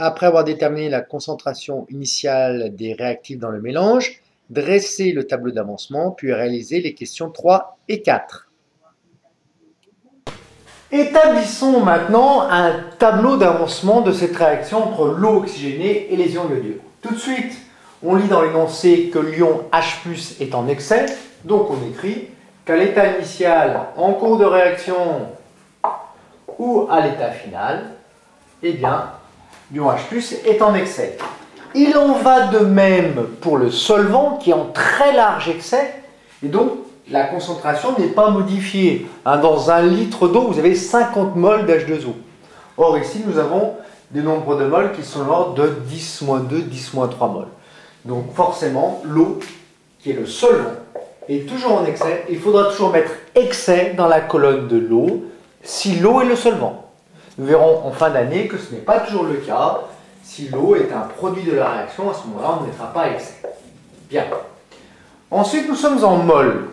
Après avoir déterminé la concentration initiale des réactifs dans le mélange, dressez le tableau d'avancement, puis réalisez les questions 3 et 4. Établissons maintenant un tableau d'avancement de cette réaction entre l'eau oxygénée et les ions iodures. Tout de suite, on lit dans l'énoncé que l'ion H+ est en excès, donc on écrit qu'à l'état initial, en cours de réaction ou à l'état final, eh bien, l'ion H+ est en excès. Il en va de même pour le solvant qui est en très large excès, et donc la concentration n'est pas modifiée. Dans 1 litre d'eau, vous avez 50 mol d'H2O. Or ici, nous avons des nombres de moles qui sont de l'ordre de 10-2, 10-3 mol. Donc forcément, l'eau, qui est le solvant, est toujours en excès. Il faudra toujours mettre excès dans la colonne de l'eau si l'eau est le solvant. Nous verrons en fin d'année que ce n'est pas toujours le cas. Si l'eau est un produit de la réaction, à ce moment-là, on ne mettra pas excès. Bien. Ensuite, nous sommes en mol.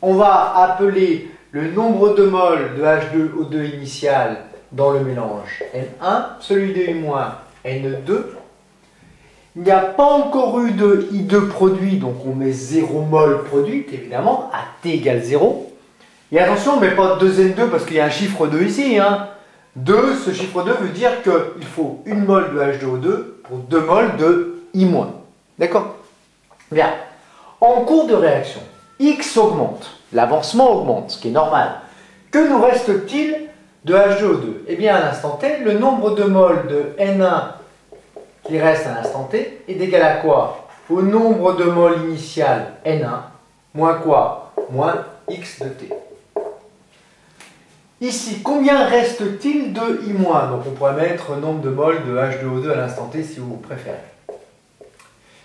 On va appeler le nombre de moles de H2O2 initial dans le mélange N1, celui de I- N2. Il n'y a pas encore eu de I2 produit, donc on met 0 mol produite, évidemment, à T égale 0. Et attention, on ne met pas 2N2 parce qu'il y a un chiffre 2 ici. 2, ce chiffre 2 veut dire qu'il faut 1 mol de H2O2 pour 2 mol de I-. D'accord? Bien. En cours de réaction, X augmente, l'avancement augmente, ce qui est normal. Que nous reste-t-il de H2O2? Eh bien, à l'instant T, le nombre de moles de N1 qui reste à l'instant T est égal à quoi? Au nombre de moles initial N1, moins quoi? Moins X de T. Ici, combien reste-t-il de I-? Donc on pourrait mettre nombre de moles de H2O2 à l'instant T si vous préférez.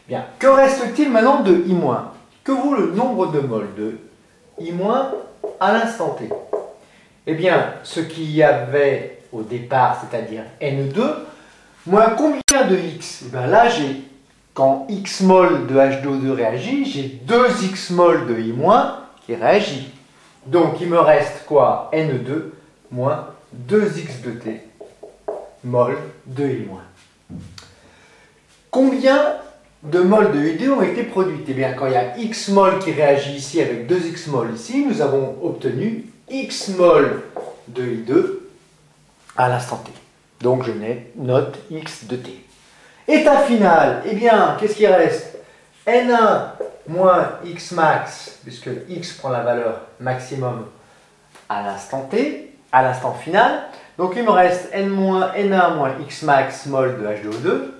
Bien, que reste-t-il maintenant de I-? Que vaut le nombre de moles de I- à l'instant T? Eh bien, ce qu'il y avait au départ, c'est-à-dire N2, moins combien de X? Eh bien là, quand X mol de H2O2 réagit, j'ai 2X mol de I- qui réagit. Donc, il me reste quoi? N2 moins 2X de T mol de I-. Combien de moles de I2 ont été produites? Eh bien, quand il y a X mol qui réagit ici avec 2X mol ici, nous avons obtenu X mol de I2 à l'instant T. Donc, je note X de T. État final, eh bien, qu'est-ce qui reste? N1 moins X max, puisque X prend la valeur maximum à l'instant T, à l'instant final. Donc, il me reste N1 moins X max mol de H2O2.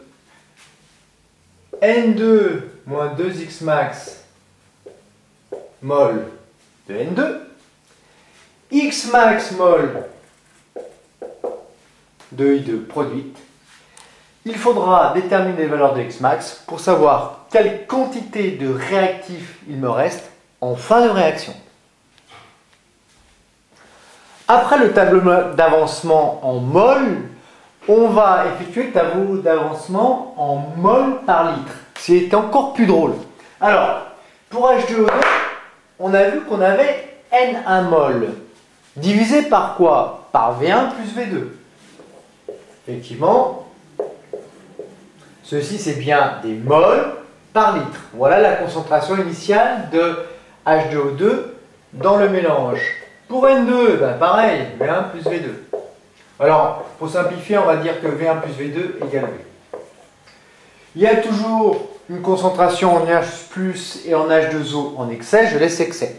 N2 moins 2X max mol de N2. X max mol de I2 produite. Il faudra déterminer les valeurs de X max pour savoir quelle quantité de réactif il me reste en fin de réaction. Après le tableau d'avancement en mol, on va effectuer le tableau d'avancement en mol par litre. C'est encore plus drôle. Alors, pour H2O2, on a vu qu'on avait N1 mol. Divisé par quoi? Par V1 plus V2. Effectivement, ceci c'est bien des mols par litre. Voilà la concentration initiale de H2O2 dans le mélange. Pour N2, ben pareil, V1 plus V2. Alors, pour simplifier, on va dire que V1 plus V2 égale V. Il y a toujours une concentration en H+ et en H2O en excès, je laisse excès.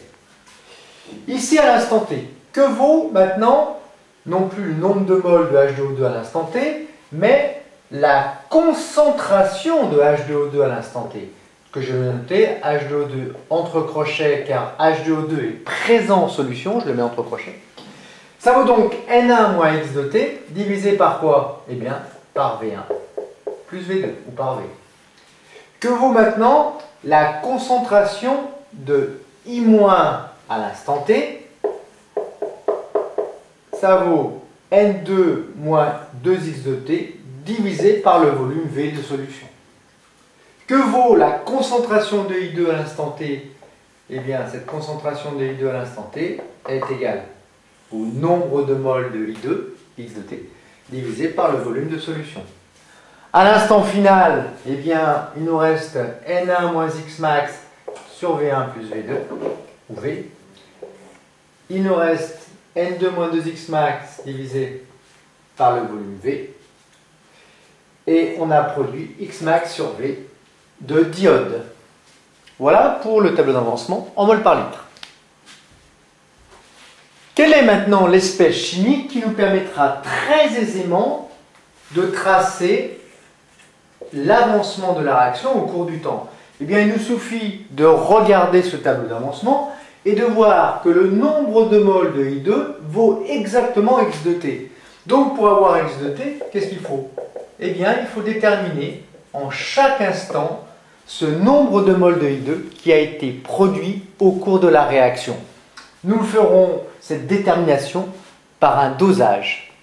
Ici, à l'instant T, que vaut maintenant, non plus le nombre de moles de H2O2 à l'instant T, mais la concentration de H2O2 à l'instant T? Que je vais noter H2O2 entre crochets, car H2O2 est présent en solution, je le mets entre crochets. Ça vaut donc N1 moins X de T, divisé par quoi? Eh bien, par V1 plus V2, ou par V. Que vaut maintenant la concentration de I- à l'instant T? Ça vaut N2 moins 2X de T, divisé par le volume V de solution. Que vaut la concentration de I2 à l'instant T? Eh bien, cette concentration de I2 à l'instant T est égale au nombre de moles de I2, X de T, divisé par le volume de solution. À l'instant final, eh bien, il nous reste N1 moins X max sur V1 plus V2, ou V. Il nous reste N2 moins 2X max divisé par le volume V. Et on a produit X max sur V de diode. Voilà pour le tableau d'avancement en mol par litre. Quelle est maintenant l'espèce chimique qui nous permettra très aisément de tracer l'avancement de la réaction au cours du temps? Eh bien, il nous suffit de regarder ce tableau d'avancement et de voir que le nombre de moles de I2 vaut exactement X de T. Donc, pour avoir X de T, qu'est-ce qu'il faut? Eh bien, il faut déterminer en chaque instant ce nombre de moles de I2 qui a été produit au cours de la réaction. Nous ferons cette détermination par un dosage.